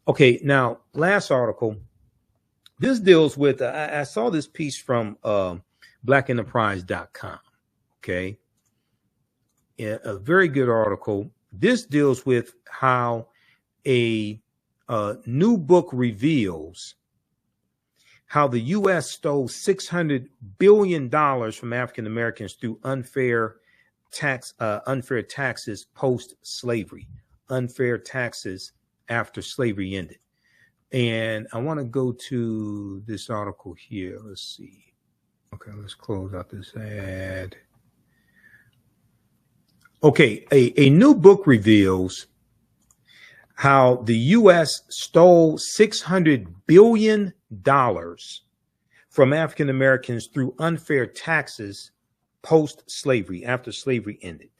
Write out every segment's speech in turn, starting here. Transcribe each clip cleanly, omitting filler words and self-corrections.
Okay, now last article. This deals with. I saw this piece from blackenterprise.com. Okay, a very good article. This deals with how a new book reveals how the U.S. stole $600 billion from African Americans through unfair taxes post-slavery, unfair taxes after slavery ended. And I want to go to this article here. Let's see. Okay, let's close out this ad. Okay, a new book reveals how the U.S. stole $600 billion from African Americans through unfair taxes post-slavery, after slavery ended.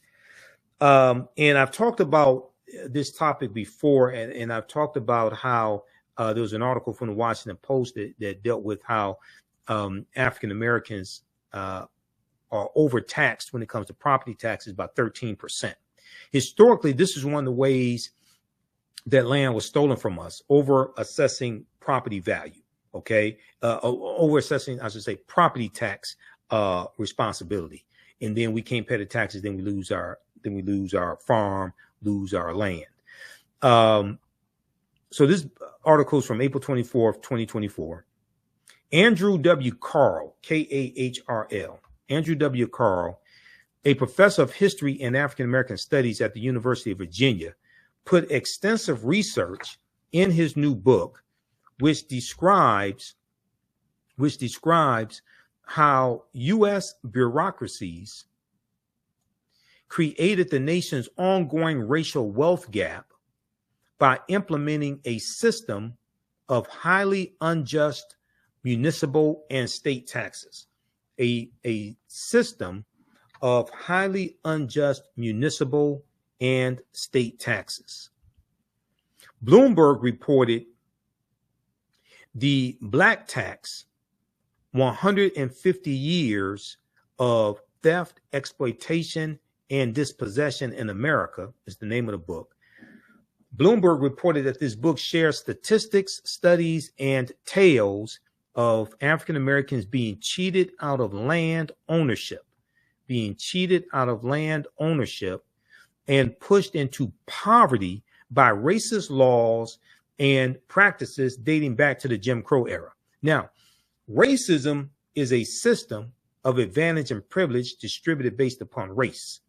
And I've talked about this topic before, and I've talked about how there was an article from the Washington Post that dealt with how African Americans are overtaxed when it comes to property taxes by 13%. Historically, this is one of the ways that land was stolen from us, over assessing property value. Okay, over assessing, I should say, property tax responsibility, and then we can't pay the taxes. Then we lose our farm, lose our land. So this article is from April 24th, 2024. Andrew W. Carl, K-A-H-R-L, Andrew W. Carl, a professor of history and African American studies at the University of Virginia, put extensive research in his new book, which describes how U.S. bureaucracies created the nation's ongoing racial wealth gap by implementing a system of highly unjust municipal and state taxes. A system of highly unjust municipal and state taxes. Bloomberg reported the black tax, 150 years of theft, exploitation, and dispossession in America is the name of the book. Bloomberg reported that this book shares statistics, studies, and tales of African Americans being cheated out of land ownership, and pushed into poverty by racist laws and practices dating back to the Jim Crow era. Now, racism is a system of advantage and privilege distributed based upon race.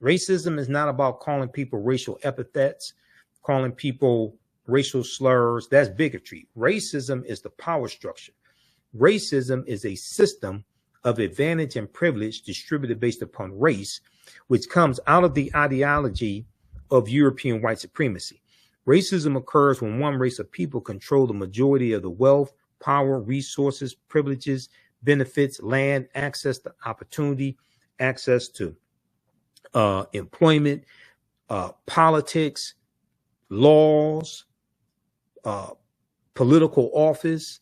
Racism is not about calling people racial epithets, calling people racial slurs. That's bigotry. Racism is the power structure. Racism is a system of advantage and privilege distributed based upon race, which comes out of the ideology of European white supremacy. Racism occurs when one race of people control the majority of the wealth, power, resources, privileges, benefits, land, access to opportunity, access to employment, politics, laws, political office,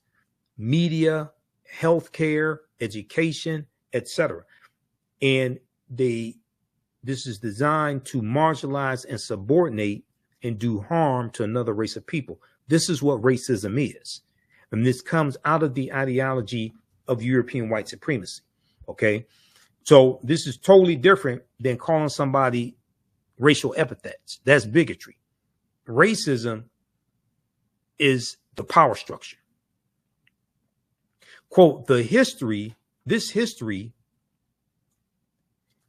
media, healthcare, education, etc. And this is designed to marginalize and subordinate and do harm to another race of people. This is what racism is. And this comes out of the ideology of European white supremacy. Okay. So this is totally different than calling somebody racial epithets. That's bigotry. Racism is the power structure. Quote, this history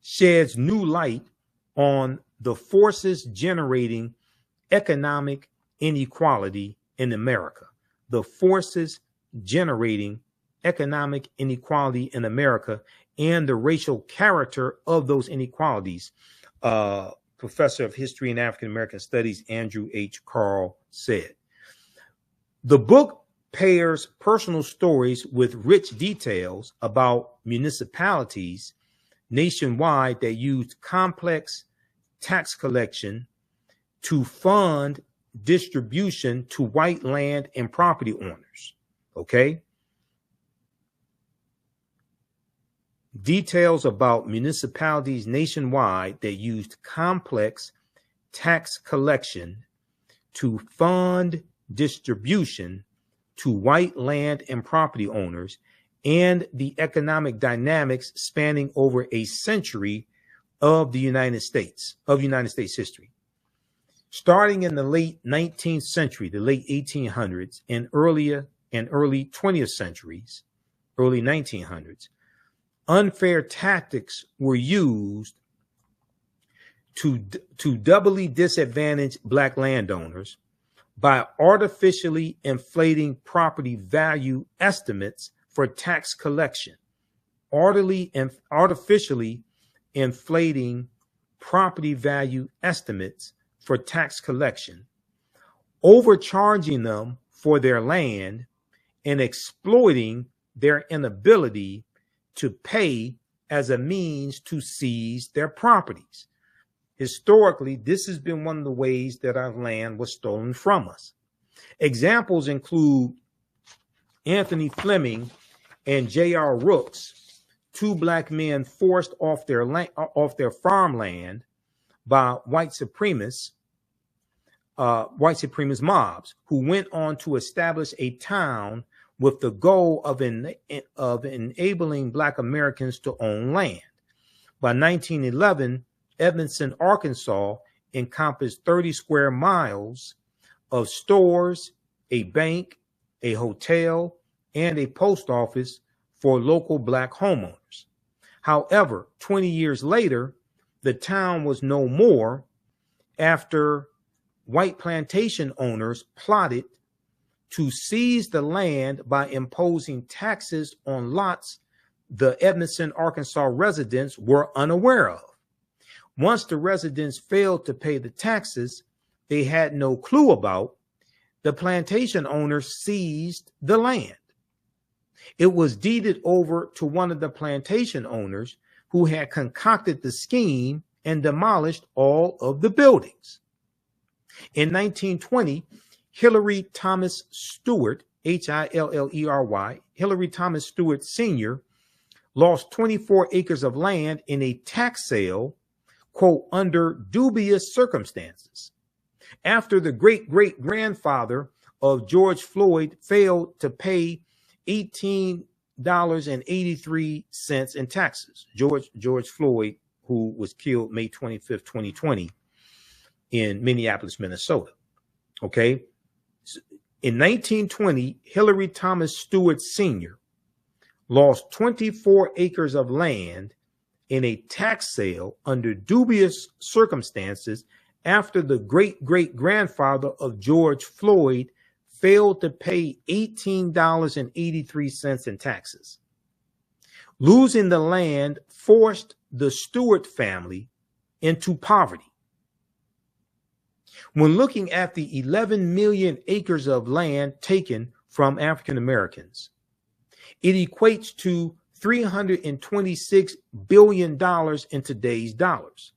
sheds new light on the forces generating economic inequality in America. The forces generating economic inequality in America and the racial character of those inequalities, Professor of History and African American Studies Andrew H. Carl said. The book pairs personal stories with rich details about municipalities nationwide that used complex tax collection to fund distribution to white land and property owners. Okay. Details about municipalities nationwide that used complex tax collection to fund distribution to white land and property owners, and the economic dynamics spanning over a century of the United States history. Starting in the late 19th century, the late 1800s, and early 20th centuries, early 1900s, unfair tactics were used to doubly disadvantage Black landowners by artificially inflating property value estimates for tax collection. Artificially inflating property value estimates for tax collection, overcharging them for their land, and exploiting their inability to pay as a means to seize their properties. Historically, this has been one of the ways that our land was stolen from us. Examples include Anthony Fleming and J.R. Rooks, two Black men forced off their farmland by white supremacist mobs, who went on to establish a town with the goal of enabling Black Americans to own land. By 1911, Edmondson, Arkansas encompassed 30 square miles of stores, a bank, a hotel, and a post office for local Black homeowners. However, 20 years later, the town was no more after white plantation owners plotted to seize the land by imposing taxes on lots the Edmondson, Arkansas residents were unaware of. Once the residents failed to pay the taxes they had no clue about, the plantation owners seized the land. It was deeded over to one of the plantation owners who had concocted the scheme and demolished all of the buildings. In 1920, Hillary Thomas Stewart, Hillery, Hillary Thomas Stewart Sr., lost 24 acres of land in a tax sale, quote, under dubious circumstances. After the great-great-grandfather of George Floyd failed to pay $18.83 in taxes. George Floyd, who was killed May 25th, 2020 in Minneapolis, Minnesota. Okay. In 1920, Hillary Thomas Stewart Sr. lost 24 acres of land in a tax sale under dubious circumstances after the great-great-grandfather of George Floyd failed to pay $18.83 in taxes. Losing the land forced the Stewart family into poverty. When looking at the 11 million acres of land taken from African Americans, it equates to $326 billion in today's dollars.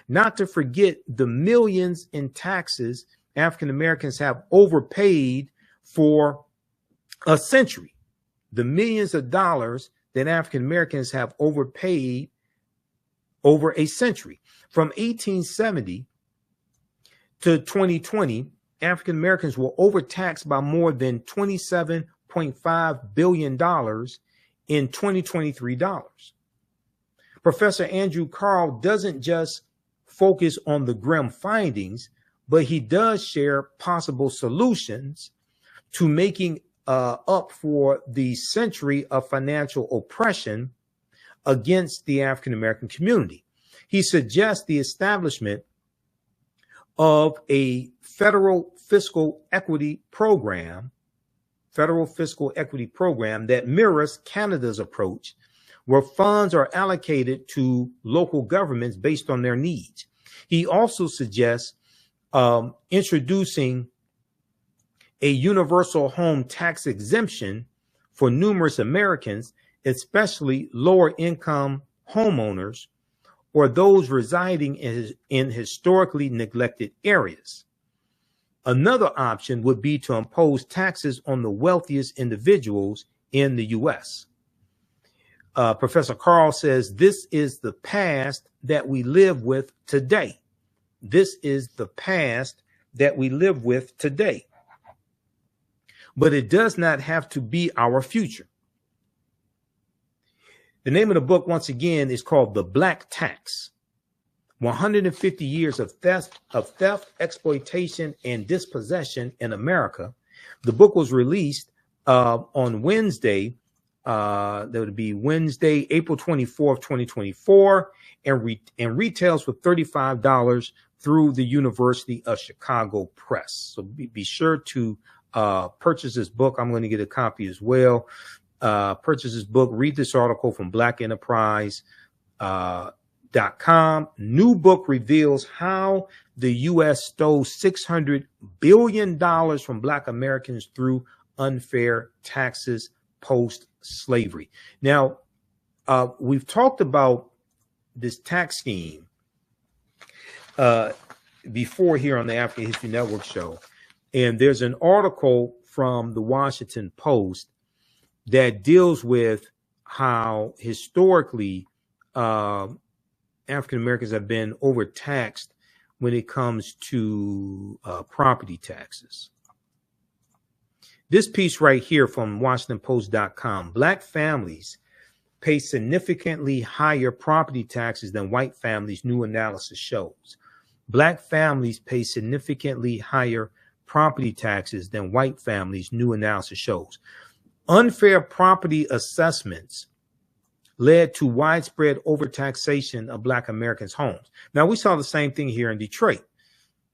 Not to forget the millions in taxes African Americans have overpaid for a century. The millions of dollars that African Americans have overpaid over a century. From 1870 to 2020, African Americans were overtaxed by more than $27.5 billion in 2023 dollars. Professor Andrew Carl doesn't just focus on the grim findings, but he does share possible solutions to making up for the century of financial oppression against the African American community. He suggests the establishment of a federal fiscal equity program that mirrors Canada's approach, where funds are allocated to local governments based on their needs. He also suggests introducing a universal home tax exemption for numerous Americans, especially lower income homeowners or those residing in historically neglected areas. Another option would be to impose taxes on the wealthiest individuals in the U.S. Professor Carl says this is the past that we live with today. This is the past that we live with today. but it does not have to be our future. The name of the book, once again, is called The Black Tax: 150 Years of Theft, Exploitation, and Dispossession in America. The book was released on Wednesday. That would be Wednesday, April 24th, 2024, and retails for $35 through the University of Chicago Press. So be sure to purchase this book. I'm going to get a copy as well. Purchase this book. Read this article from blackenterprise.com. New book reveals how the U.S. stole $600 billion from Black Americans through unfair taxes post-slavery. Now, we've talked about this tax scheme before here on the African History Network show. And there's an article from the Washington Post that deals with how historically African Americans have been overtaxed when it comes to property taxes. This piece right here from WashingtonPost.com: Black families pay significantly higher property taxes than white families, new analysis shows. Black families pay significantly higher property taxes than white families, new analysis shows. Unfair property assessments led to widespread overtaxation of Black Americans' homes. Now, we saw the same thing here in Detroit,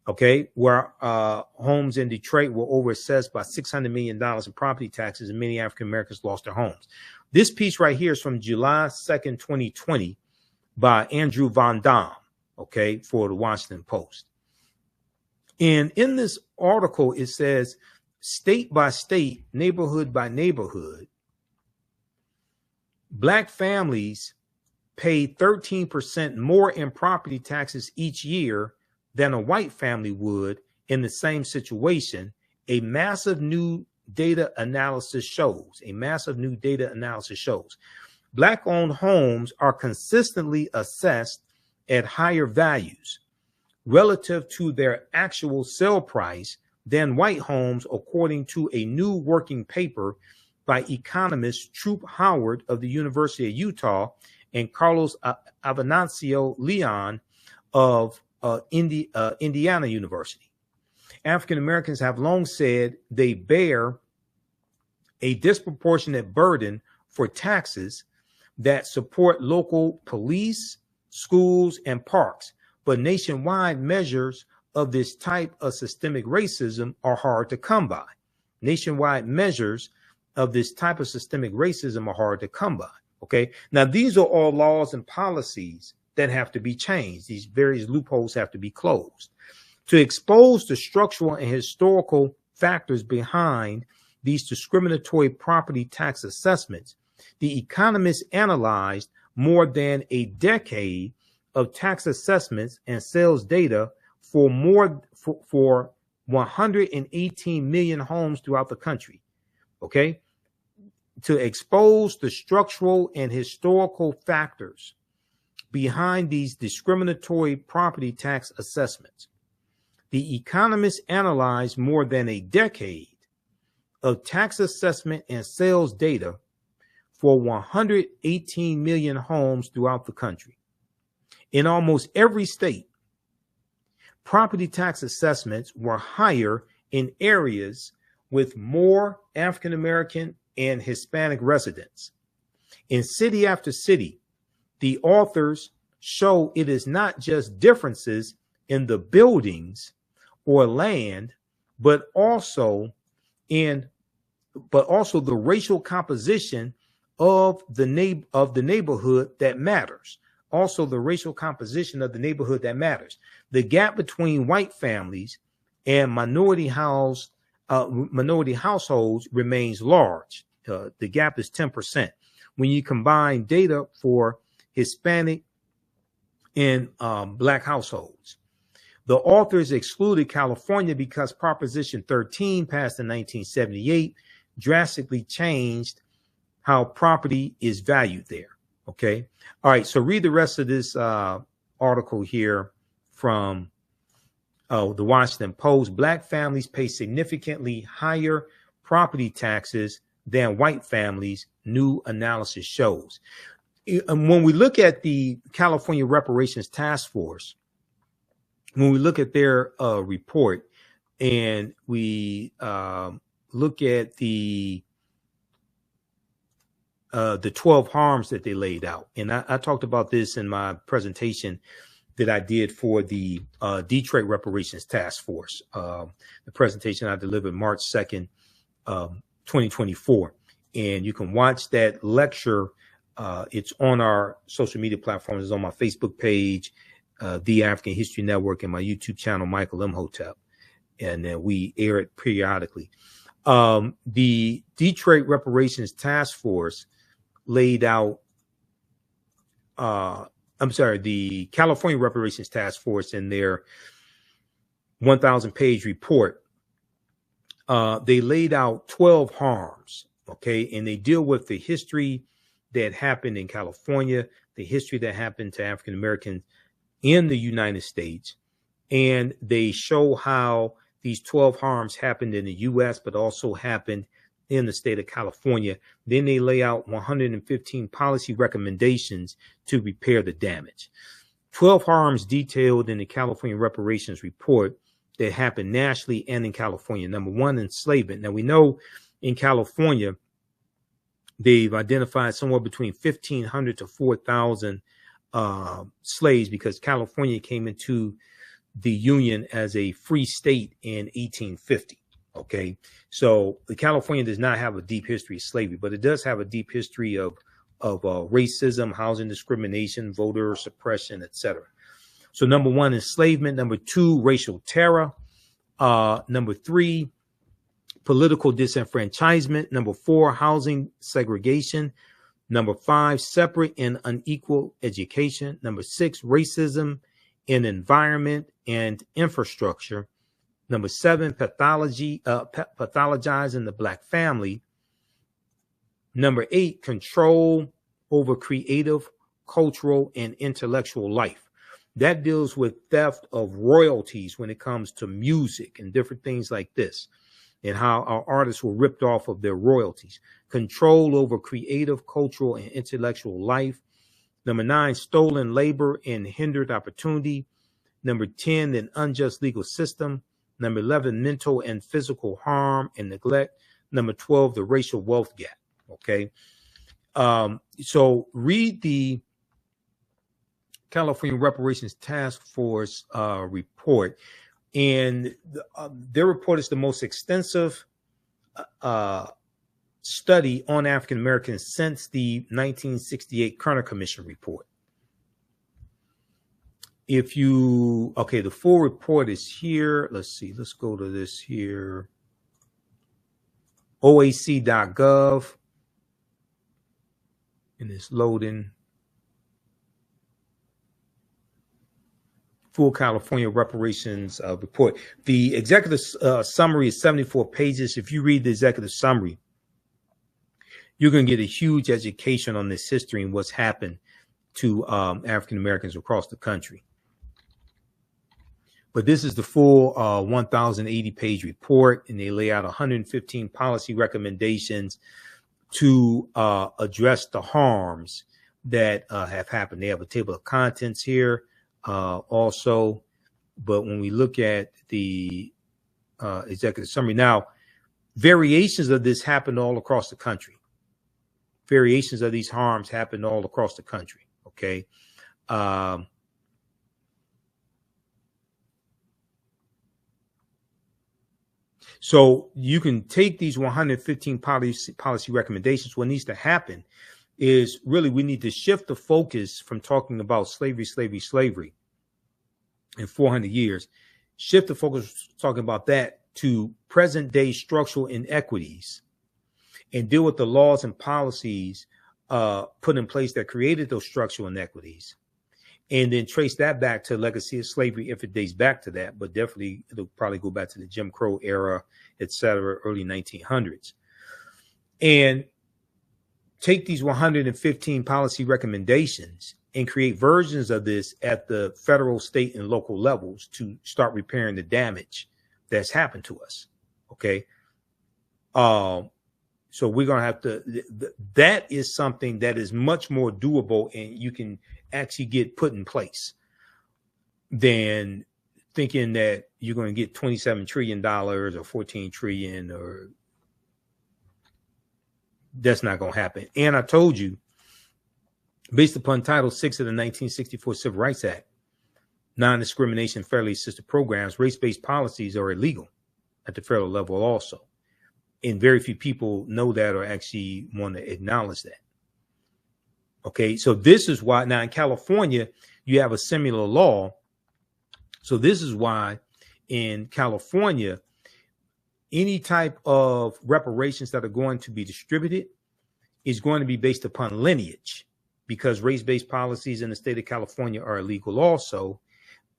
okay, where homes in Detroit were overassessed by $600 million in property taxes, and many African Americans lost their homes. This piece right here is from July 2nd, 2020 by Andrew Von Dam, okay, for the Washington Post. And in this article, it says, state by state, neighborhood by neighborhood, Black families pay 13% more in property taxes each year than a white family would in the same situation. A massive new data analysis shows. Black-owned homes are consistently assessed at higher values relative to their actual sale price than white homes, according to a new working paper by economist Troop Howard of the University of Utah and Carlos Avenancio Leon of Indiana University. African Americans have long said they bear a disproportionate burden for taxes that support local police, schools, and parks, but nationwide measures of this type of systemic racism are hard to come by. Okay. Now, these are all laws and policies that have to be changed. These various loopholes have to be closed. To expose the structural and historical factors behind these discriminatory property tax assessments, The Economist analyzed more than a decade of tax assessments and sales data for 118 million homes throughout the country. Okay, to expose the structural and historical factors behind these discriminatory property tax assessments, The Economist analyzed more than a decade of tax assessment and sales data for 118 million homes throughout the country. In almost every state, property tax assessments were higher in areas with more African American and Hispanic residents. In city after city, the authors show it is not just differences in the buildings or land, but also the racial composition of the neighborhood that matters. The gap between white families and minority households remains large. The gap is 10%. When you combine data for Hispanic and Black households, the authors excluded California because Proposition 13, passed in 1978, drastically changed how property is valued there. Okay. All right. So read the rest of this article here from the Washington Post. Black families pay significantly higher property taxes than white families, new analysis shows. And when we look at the California Reparations Task Force, when we look at their report and we look at the 12 harms that they laid out, and I talked about this in my presentation that I did for the Detroit Reparations Task Force, the presentation I delivered March 2nd, 2024. And you can watch that lecture. It's on our social media platforms. It's on my Facebook page, The African History Network, and my YouTube channel, Michael Imhotep. And we air it periodically. The Detroit Reparations Task Force laid out, the California Reparations Task Force in their 1,000-page report, they laid out 12 harms, okay? And they deal with the history that happened in California, the history that happened to African Americans in the United States, and they show how these 12 harms happened in the U.S., but also happened in the state of California. Then they lay out 115 policy recommendations to repair the damage. 12 harms detailed in the California Reparations Report that happened nationally and in California. Number one, enslavement. Now, we know in California, they've identified somewhere between 1,500 to 4,000 slaves, because California came into the Union as a free state in 1850. Okay, so California does not have a deep history of slavery, but it does have a deep history of racism, housing discrimination, voter suppression, etc. So number one, enslavement. Number two, racial terror. Number three, political disenfranchisement. Number four, housing segregation. Number five, separate and unequal education. Number six, racism in environment and infrastructure. Number seven, pathologizing the Black family. Number eight, control over creative, cultural, and intellectual life. That deals with theft of royalties when it comes to music and different things like this, and how our artists were ripped off of their royalties. Control over creative, cultural, and intellectual life. Number nine, stolen labor and hindered opportunity. Number 10, an unjust legal system. Number 11, mental and physical harm and neglect. Number 12, the racial wealth gap. Okay. So read the California Reparations Task Force report. And their report is the most extensive study on African Americans since the 1968 Kerner Commission report. If you, okay, the full report is here. Let's see, let's go to this here. OAC.gov. And it's loading. Full California Reparations report. The executive summary is 74 pages. If you read the executive summary, you're going to get a huge education on this history and what's happened to African Americans across the country. But this is the full 1,080-page report, and they lay out 115 policy recommendations to address the harms that have happened. They have a table of contents here also. But when we look at the executive summary, now, variations of this happened all across the country. Variations of these harms happened all across the country, okay? So you can take these 115 policy recommendations. What needs to happen is really we need to shift the focus from talking about slavery in 400 years, shift the focus talking about that to present day structural inequities, and deal with the laws and policies put in place that created those structural inequities. And then trace that back to legacy of slavery if it dates back to that, but definitely it'll probably go back to the Jim Crow era, et cetera, early 1900s. And take these 115 policy recommendations and create versions of this at the federal, state, and local levels to start repairing the damage that's happened to us. Okay. So we're going to have to, that is something that is much more doable and you can actually get put in place than thinking that you're going to get $27 trillion or 14 trillion, or that's not going to happen. And I told you, based upon Title VI of the 1964 Civil Rights Act, non-discrimination federally assisted programs, race-based policies are illegal at the federal level also. And very few people know that or actually want to acknowledge that. Okay, so this is why now in California, you have a similar law. So this is why in California, any type of reparations that are going to be distributed is going to be based upon lineage, because race-based policies in the state of California are illegal also.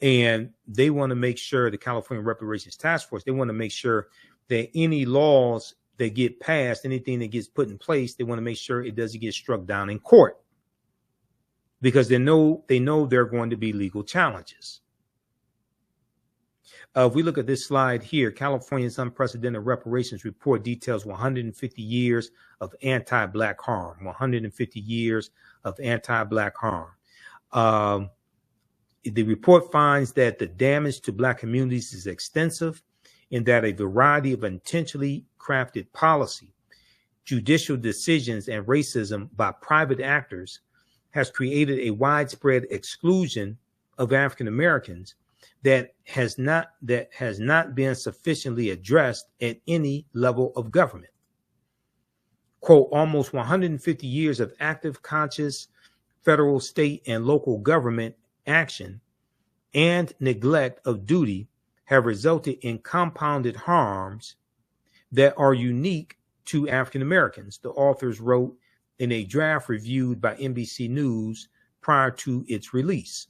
And they want to make sure, the California Reparations Task Force, they want to make sure that any laws that get passed, anything that gets put in place, they want to make sure it doesn't get struck down in court, because they know there are going to be legal challenges. If we look at this slide here, California's unprecedented reparations report details 150 years of anti-Black harm, 150 years of anti-Black harm. The report finds that the damage to Black communities is extensive, in that a variety of intentionally crafted policy, judicial decisions, and racism by private actors has created a widespread exclusion of African Americans that has not been sufficiently addressed at any level of government. Quote, almost 150 years of active, conscious federal, state, and local government action and neglect of duty have resulted in compounded harms that are unique to African Americans, the authors wrote in a draft reviewed by NBC News prior to its release.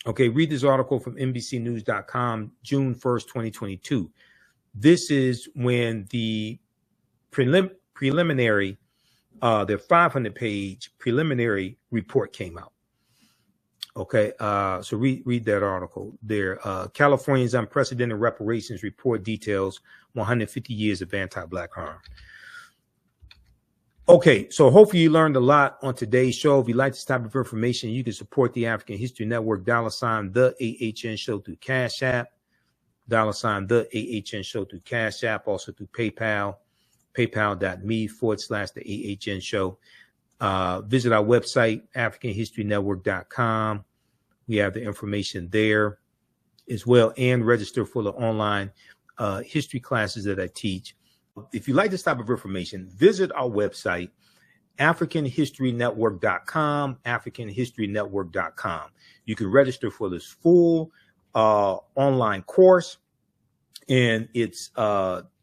Okay, read this article from NBCnews.com, June 1st, 2022. This is when the preliminary, their 500-page preliminary report came out. Okay, so read that article there. California's unprecedented reparations report details 150 years of anti-Black harm. Okay, so hopefully you learned a lot on today's show. If you'd like this type of information, you can support the African History Network, $ the AHN show through Cash App, $ the AHN show through Cash App, also through PayPal, paypal.me/the AHN show. Visit our website, AfricanHistoryNetwork.com. We have the information there as well, and register for the online history classes that I teach. If you like this type of information, visit our website, AfricanHistoryNetwork.com, AfricanHistoryNetwork.com. You can register for this full online course, and it's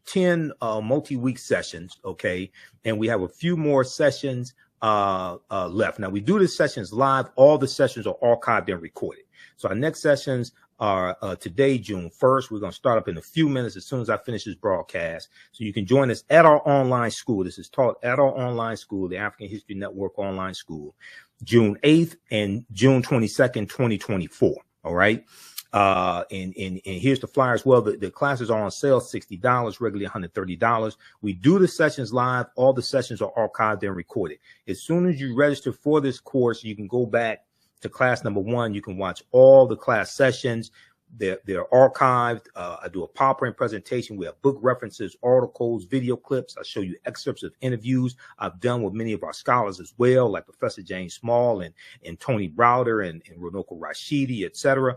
10 multi-week sessions, okay? And we have a few more sessions left. Now, we do the sessions live. All the sessions are archived and recorded. So our next sessions are today, June 1st. We're going to start up in a few minutes as soon as I finish this broadcast. So you can join us at our online school. This is taught at our online school, the African History Network online school, June 8th and June 22nd, 2024. All right. And here's the flyer as well. The classes are on sale, $60, regularly $130. We do the sessions live. All the sessions are archived and recorded. As soon as you register for this course, you can go back to class number 1. You can watch all the class sessions. They're archived. I do a PowerPoint presentation. We have book references, articles, video clips. I show you excerpts of interviews I've done with many of our scholars as well, like Professor James Small and Tony Browder and Runoko Rashidi, etc.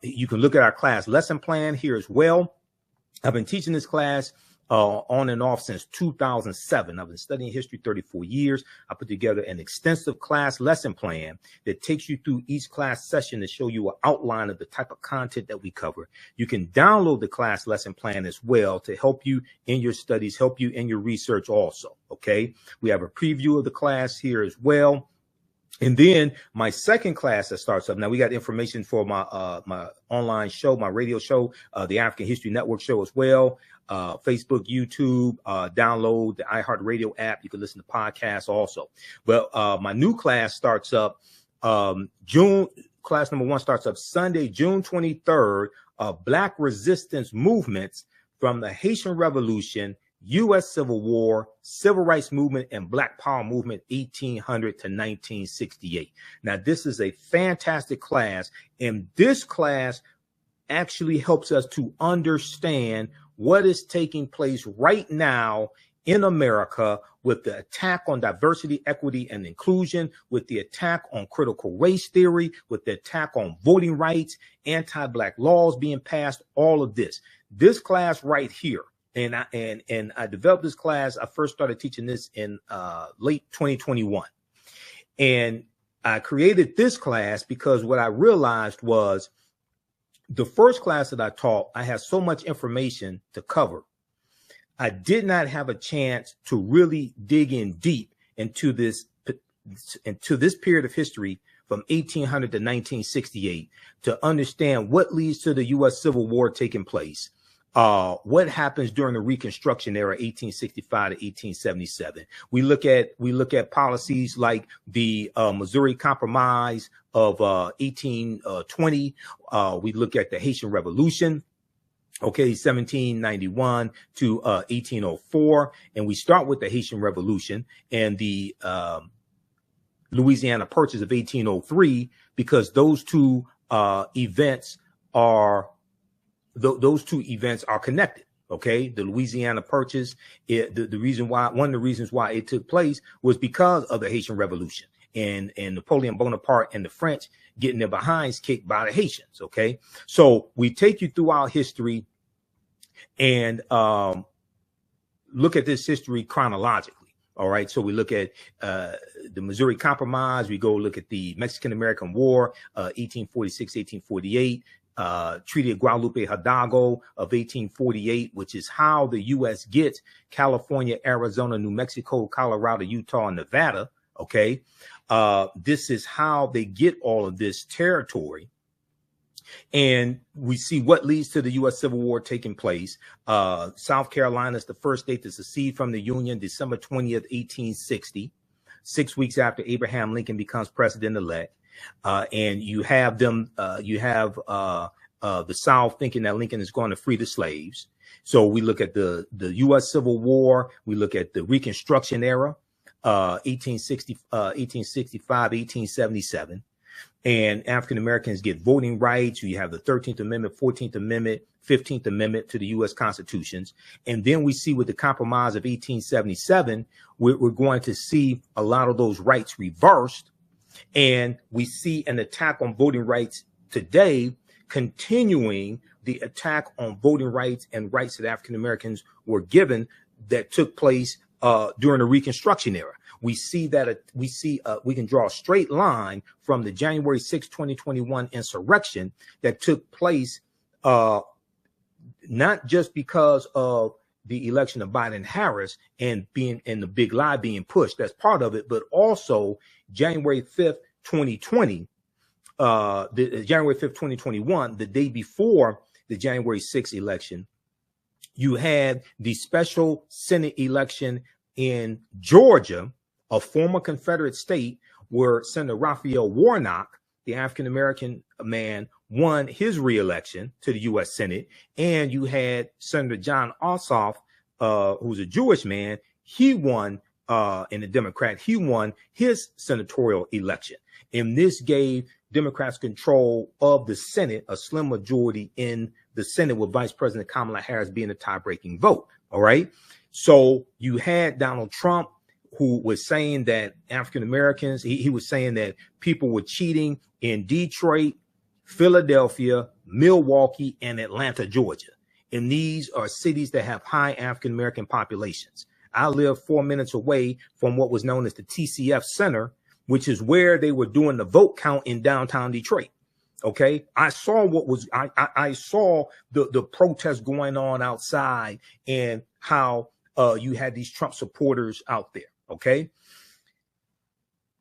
You can look at our class lesson plan here as well. I've been teaching this class on and off since 2007. I've been studying history 34 years. I put together an extensive class lesson plan that takes you through each class session to show you an outline of the type of content that we cover. You can download the class lesson plan as well to help you in your studies, help you in your research also. Okay, we have a preview of the class here as well. And then my second class that starts up. Now we got information for my my online show, my radio show, the African History Network show as well. Facebook, YouTube, download the iHeartRadio app. You can listen to podcasts also. But my new class starts up class number 1 starts up Sunday, June 23rd. Black resistance movements from the Haitian Revolution, U.S. Civil War, Civil Rights Movement, and Black Power Movement, 1800 to 1968. Now, this is a fantastic class, and this class actually helps us to understand what is taking place right now in America with the attack on diversity, equity, and inclusion, with the attack on critical race theory, with the attack on voting rights, anti-Black laws being passed, all of this. This class right here, and I developed this class. I first started teaching this in late 2021. And I created this class because what I realized was the first class that I taught, I had so much information to cover. I did not have a chance to really dig in deep into this period of history from 1800 to 1968 to understand what leads to the U.S. Civil War taking place, what happens during the Reconstruction era, 1865 to 1877. We look at policies like the Missouri Compromise of 1820. We look at the Haitian Revolution. Okay, 1791 to 1804. And we start with the Haitian Revolution and the Louisiana Purchase of 1803, because those two events are connected. Okay, the Louisiana Purchase, the reason why, one of the reasons why it took place was because of the Haitian Revolution and Napoleon Bonaparte and the French getting their behinds kicked by the Haitians. Okay, so we take you through our history and look at this history chronologically. All right, so we look at the Missouri Compromise. We go look at the Mexican-American War, 1846, 1848. Treaty of Guadalupe Hidalgo of 1848, which is how the U.S. gets California, Arizona, New Mexico, Colorado, Utah, and Nevada. Okay, this is how they get all of this territory. And we see what leads to the U.S. Civil War taking place. South Carolina is the first state to secede from the Union, December 20th, 1860, 6 weeks after Abraham Lincoln becomes president-elect. And you have them, the South thinking that Lincoln is going to free the slaves. So we look at the U.S. Civil War. We look at the Reconstruction era, 1865, 1877. And African Americans get voting rights. You have the 13th Amendment, 14th Amendment, 15th Amendment to the U.S. Constitutions. And then we see with the Compromise of 1877, we're going to see a lot of those rights reversed. And we see an attack on voting rights today, continuing the attack on voting rights and rights that African Americans were given that took place during the Reconstruction era. We see that we can draw a straight line from the January 6, 2021 insurrection that took place, not just because of the election of Biden and Harris and the big lie being pushed. That's part of it, but also January 5th, 2020, January 5th, 2021, the day before the January 6th election, you had the special Senate election in Georgia, a former Confederate state, where Senator Raphael Warnock, the African-American man, won his reelection to the U.S. Senate. And you had Senator John Ossoff, who's a Jewish man. He won, and a Democrat, he won his senatorial election. And this gave Democrats control of the Senate, a slim majority in the Senate, with Vice President Kamala Harris being a tie-breaking vote. All right. So you had Donald Trump, who was saying that African Americans, he was saying that people were cheating in Detroit, Philadelphia, Milwaukee, and Atlanta, Georgia. And these are cities that have high African American populations. I live 4 minutes away from what was known as the TCF Center, which is where they were doing the vote count in downtown Detroit. Okay, I saw I saw the protests going on outside and how you had these Trump supporters out there. Okay,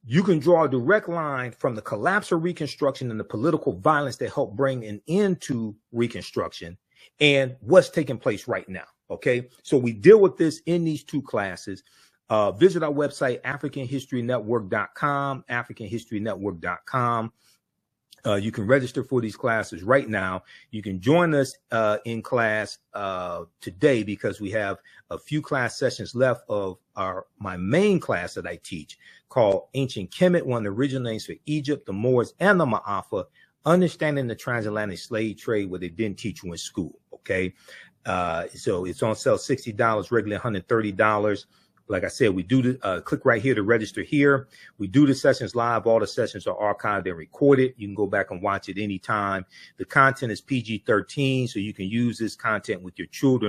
you can draw a direct line from the collapse of Reconstruction and the political violence that helped bring an end to Reconstruction and what's taking place right now. Okay, so we deal with this in these two classes. Visit our website, AfricanHistoryNetwork.com, AfricanHistoryNetwork.com. You can register for these classes right now. You can join us in class today, because we have a few class sessions left of my main class that I teach, called Ancient Kemet, one of the original names for Egypt, the Moors, and the Ma'afa, Understanding the Transatlantic Slave Trade, what they didn't teach you in school. Okay. So it's on sale $60, regularly $130. Like I said, we do the click right here to register here. We do the sessions live. All the sessions are archived and recorded. You can go back and watch it anytime. The content is PG-13, so you can use this content with your children.